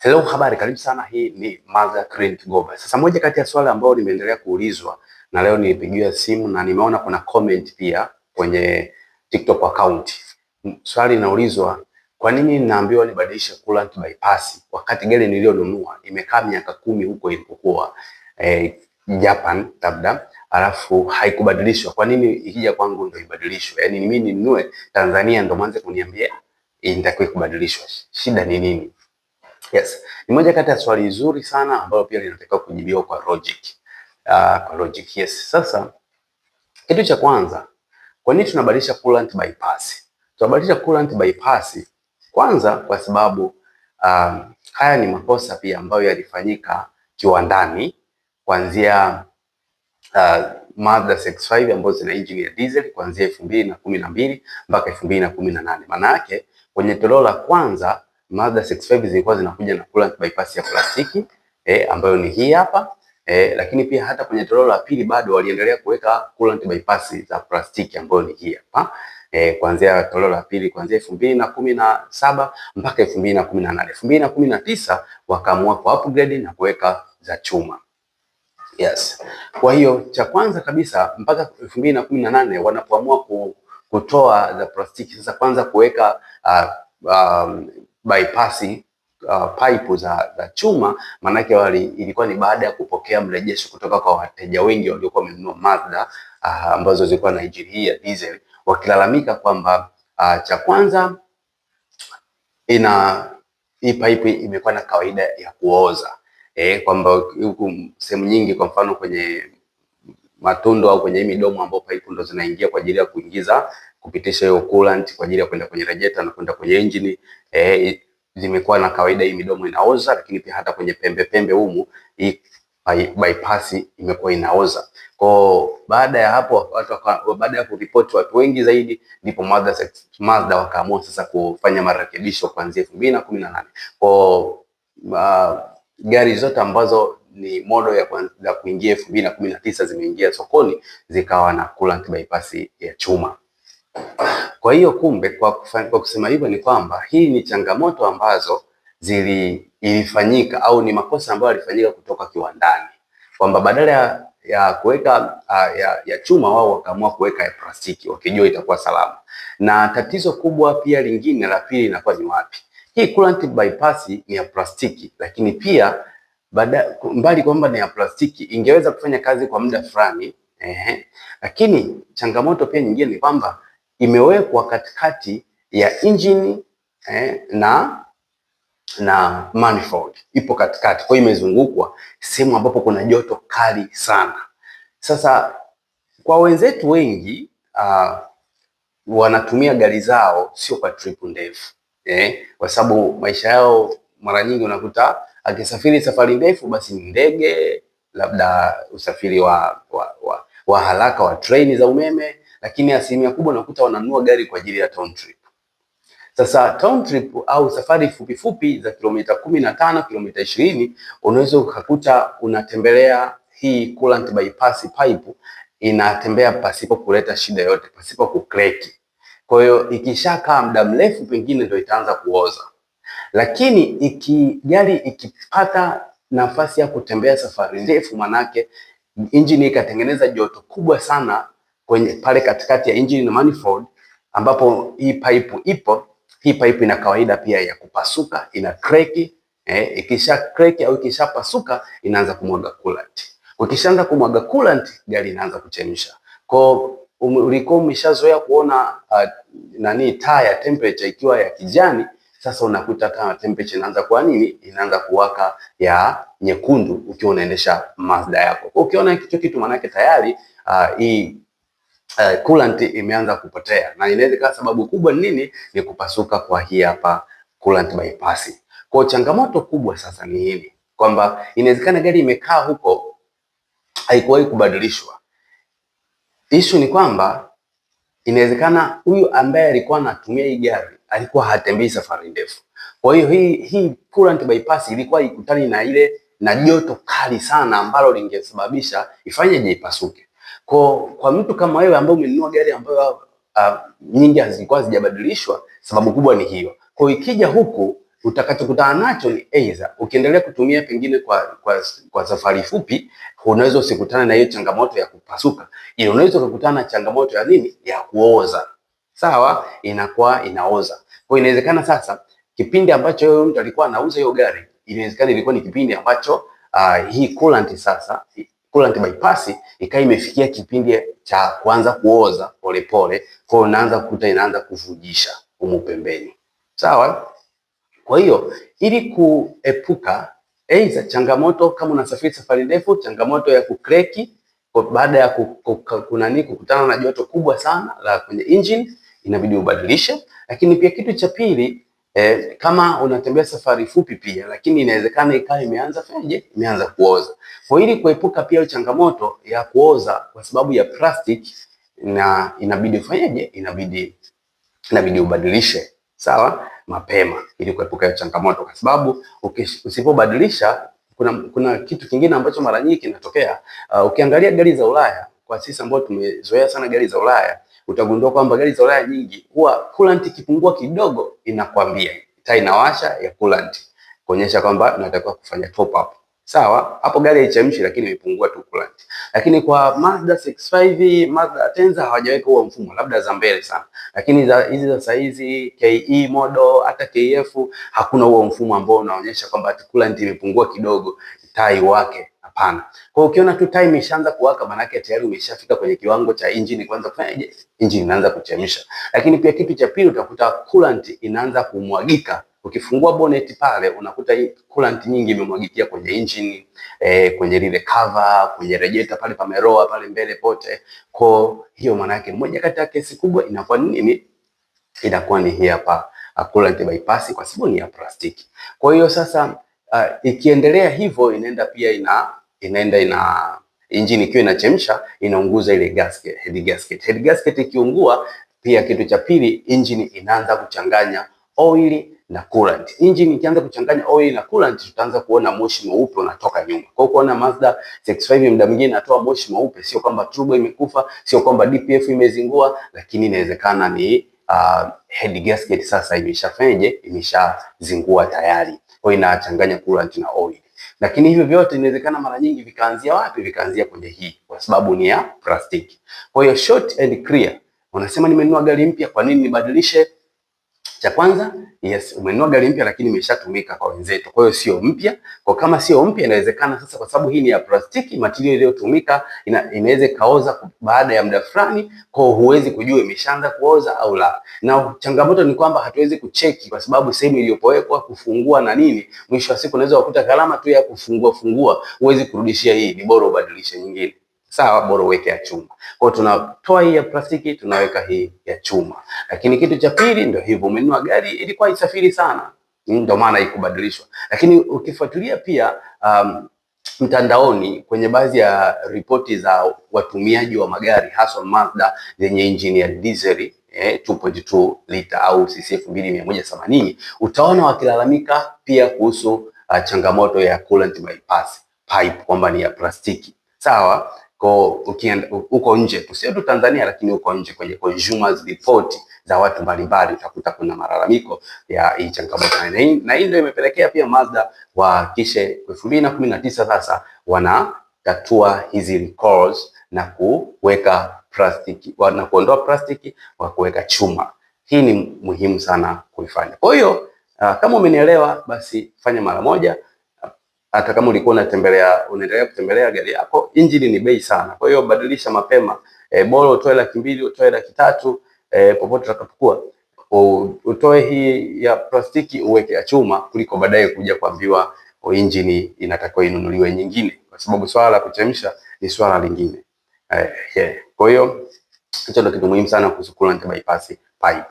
Hello, habari, karibu sana. Hii ni Mazda Clinic Goba. Sasa moja kati ya swali ambalo nimeendelea kuulizwa na leo nilipigiwa simu na nimeona kuna comment pia kwenye TikTok account. Swali linaulizwa, kwa nini ninaambiwa nibadilishe coolant bypass wakati gari niliyonunua imekaa miaka 10 huko ilipokuwa Japan labda, alafu haikubadilishwa. Kwa nini ikija kwangu ndio ibadilishwe? Yaani mimi ninunue Tanzania ndio mwanze kuniambia inatakiwa kubadilishwa. Shida ni nini? Yes. Ni moja kati ya swali zuri sana ambalo pia linatakiwa kujibiwa kwa logic. Kwa logic, yes. Sasa kitu cha kwanza, kwa nini tunabadilisha coolant bypass? Tunabadilisha coolant bypass kwanza kwa sababu haya ni makosa pia ambayo yalifanyika kiwandani kuanzia Mazda CX-5 ambazo zina engine ya diesel kuanzia 2012 mpaka 2018. Maana yake kwenye toleo la kwanza Mazda CX-5 zilikuwa zinakuja na coolant bypass ya plastiki ambayo ni hii hapa lakini pia hata kwenye toleo la pili bado waliendelea kuweka coolant bypass za plastiki ambayo ni hii hapa kuanzia toleo la pili kuanzia 2017 mpaka 2018. 2019 wakaamua ku upgrade na kuweka za chuma. Yes. Kwa hiyo cha kwanza kabisa mpaka 2018 wanapoamua kutoa za plastiki, sasa kwanza kuweka bypass pipe za chuma, manake ilikuwa ni baada ya kupokea mrejesho kutoka kwa wateja wengi waliokuwa wamenunua Mazda ambazo zilikuwa na injini hii ya diesel, wakilalamika kwamba cha kwanza hii pipe imekuwa na kawaida ya kuoza. Kwamba huku sehemu nyingi, kwa mfano kwenye matundo au kwenye midomo ambapo pipe ndo zinaingia kwa ajili ya kupitisha hiyo coolant kwa ajili ya kwenda kwenye radiator na kwenda kwenye engine, zimekuwa na kawaida hii midomo inaoza, lakini pia hata kwenye pembe humu hii bypass imekuwa inaoza. Kwa baada ya hapo baada ya kuripoti watu wengi zaidi, ndipo Mazda wakaamua sasa kufanya marekebisho kuanzia 2018. Kwa gari zote ambazo ni model ya kuingia 2019 zimeingia sokoni zikawa na coolant bypass ya chuma. Kwa hiyo kumbe, kwa kusema hivyo ni kwamba hii ni changamoto ambazo ilifanyika au ni makosa ambayo yalifanyika kutoka kiwandani, kwamba badala ya kuweka ya chuma wao wakaamua kuweka ya plastiki wakijua itakuwa salama. Na tatizo kubwa pia lingine la pili inakuwa ni wapi? Hii coolant bypass ni ya plastiki, lakini pia mbali kwamba ni ya plastiki ingeweza kufanya kazi kwa muda fulani, lakini changamoto pia nyingine ni kwamba imewekwa katikati ya engine na manifold, ipo katikati, kwa hiyo imezungukwa sehemu ambapo kuna joto kali sana. Sasa kwa wenzetu wengi wanatumia gari zao sio kwa trip ndefu kwa sababu maisha yao mara nyingi unakuta akisafiri safari ndefu basi ni ndege, labda usafiri wa haraka wa treni za umeme, lakini asilimia kubwa unakuta wananunua gari kwa ajili ya town trip. Sasa town trip au safari fupi za kilomita 15, kilomita 20, unaweza ukakuta unatembelea hii coolant bypass pipe inatembea pasipo kuleta shida yote, pasipo kukreki. Kwa hiyo ikishakaa muda mrefu pengine ndio itaanza kuoza. Lakini gari ikipata nafasi ya kutembea safari ndefu, manake engine ikatengeneza joto kubwa sana pale katikati ya engine na manifold ambapo hii pipe ipo, hii pipe ina kawaida pia ya kupasuka, ina crack. Ikisha crack au ikishapasuka inaanza kumwaga coolant. Ukishaanza kumwaga coolant, gari inaanza kuchemsha. Kwa ulikuwa umeshazoea kuona taa ya temperature ikiwa ya kijani, sasa unakuta kama temperature inaanza kwa nini? Inaanza kuwaka ya nyekundu ukiwa unaendesha Mazda yako. Ukiona kitu maana yake tayari hii coolant imeanza kupotea, na inaweza kuwa sababu kubwa nini? Ni kupasuka kwa hii hapa coolant bypass. Kwa changamoto kubwa sasa ni hili kwamba inawezekana gari imekaa huko haikuwahi kubadilishwa. Issue ni kwamba inawezekana huyu ambaye alikuwa anatumia hii gari alikuwa hatembei safari ndefu. Kwa hiyo hii coolant bypass ilikuwa ikutani na joto kali sana ambalo lingesababisha ifanyeje? Ipasuke. Kwa mtu kama wewe ambaye umenunua gari ambayo nyingi hazikuwa zijabadilishwa, sababu kubwa ni hiyo. Kwa ikija huku utakachokutana nacho ni aidha ukiendelea kutumia pengine kwa safari fupi, unaweza usikutane na hiyo changamoto ya kupasuka, ile unaweza kukutana na changamoto ya nini, ya kuoza. Sawa, inakuwa inaoza. Kwa inawezekana sasa kipindi ambacho yule mtu alikuwa anauza hiyo gari, inawezekana ilikuwa ni kipindi ambacho hii coolant bypass ikawa imefikia kipindi cha kuanza kuoza polepole, kwa hiyo unaanza kukuta inaanza kuvujisha humu pembeni. Sawa. Kwa hiyo ili kuepuka aidha changamoto kama unasafiri safari ndefu, changamoto ya kukreki baada ya kukutana na joto kubwa sana la kwenye engine, inabidi ubadilishe. Lakini pia kitu cha pili, kama unatembea safari fupi pia, lakini inawezekana ikawa imeanza kuoza. Kwa ili kuepuka pia changamoto ya kuoza kwa sababu ya plastic, na inabidi ufanyeje, inabidi ubadilishe, sawa, mapema, ili kuepuka changamoto, kwa sababu usipobadilisha kuna kitu kingine ambacho mara nyingi kinatokea. Ukiangalia gari za Ulaya, kwa sisi ambao tumezoea sana gari za Ulaya, utagundua kwamba gari za Ulaya nyingi huwa coolant ikipungua kidogo inakwambia taa inawasha ya coolant, kuonyesha kwamba unatakiwa kufanya top up. Sawa, hapo gari haichemshi lakini imepungua tu coolant. Lakini kwa Mazda 65, Mazda Atenza hawajaweka huo mfumo, labda za mbele sana. Lakini hizi za saizi KE model hata KF hakuna huo mfumo ambao unaonyesha kwamba coolant imepungua kidogo taa iwake. Hapana. Kwa hiyo ukiona tu taa imeshaanza kuwaka, maana yake tayari umeshafika kwenye kiwango cha engine kwanza kufanyaje? Engine inaanza kuchemsha. Lakini pia kitu cha pili, utakuta coolant inaanza kumwagika. Ukifungua bonnet pale unakuta coolant nyingi imemwagikia kwenye engine, kwenye lile cover, kwenye radiator pale pameroa pale mbele pote. Kwa hiyo maana yake moja kati ya kesi kubwa inakuwa nini? Inakuwa ni hii hapa coolant bypass, kwa sababu ni ya plastiki. Kwa hiyo sasa ikiendelea hivyo inaenda engine ikiwa inachemsha inaunguza ile gasket, head gasket. Head gasket ikiungua pia, kitu cha pili, engine inaanza kuchanganya oil na coolant. Engine ikianza kuchanganya oil na coolant, tutaanza kuona moshi mweupe unatoka nyuma. Kwa hiyo kuona Mazda 65 muda mwingine inatoa moshi mweupe, sio kwamba turbo imekufa, sio kwamba DPF imezingua, lakini inawezekana ni head gasket sasa imeshazingua tayari. Kwa hiyo inachanganya coolant na oil. Lakini hivyo vyote inawezekana mara nyingi vikaanzia wapi? Vikaanzia kwenye hii, kwa sababu ni ya plastiki. Kwa hiyo short and clear, unasema nimenunua gari mpya, kwa nini nibadilishe? Cha kwanza, yes, umenunua gari mpya lakini imeshatumika kwa wenzetu, kwa hiyo sio mpya. Kwa kama sio mpya, inawezekana sasa kwa sababu hii ni ya plastiki, material iliyotumika inaweza kaoza baada ya muda fulani, kwa hiyo huwezi kujua imeshaanza kuoza au la. Na changamoto ni kwamba hatuwezi kucheki kwa sababu sehemu iliyopowekwa kufungua na nini, mwisho wa siku unaweza kukuta gharama tu ya kufungua huwezi kurudishia hii, ni bora ubadilishe nyingine. Sawa, bora uweke ya chuma. Kwa hiyo tunatoa hii ya plastiki, tunaweka hii ya chuma. Lakini kitu cha pili ndio hivyo, umenunua gari ilikuwa isafiri sana, ndio maana ikubadilishwa. Lakini ukifuatilia pia mtandaoni kwenye baadhi ya ripoti za watumiaji wa magari hasa Mazda zenye engine ya diesel 2.2 lita au cc 2180, utaona wakilalamika pia kuhusu changamoto ya coolant bypass pipe kwamba ni ya plastiki. Sawa. Kwa ukienda huko nje, tusio tu Tanzania, lakini huko nje kwenye consumers report za watu mbalimbali utakuta kuna malalamiko ya hii changamoto, na hii ndio imepelekea pia Mazda kishe 2019 sasa wanatatua hizi recalls na kuweka plastiki, na kuondoa plastiki wa kuweka chuma. Hii ni muhimu sana kuifanya. Kwa hiyo kama umenielewa, basi fanya mara moja. Hata kama ulikuwa unaendelea kutembelea gari yako, injini ni bei sana. Kwa hiyo badilisha mapema. Bora utoe 200,000, utoe 300,000, popote utakapokuwa. Utoe hii ya plastiki uweke ya chuma, kuliko baadaye kuja kuambiwa injini inatakiwa inunuliwe nyingine, kwa sababu swala la kuchemsha ni swala lingine. Kwa hiyo hicho ndio kitu muhimu sana kuhusu coolant bypass pipe.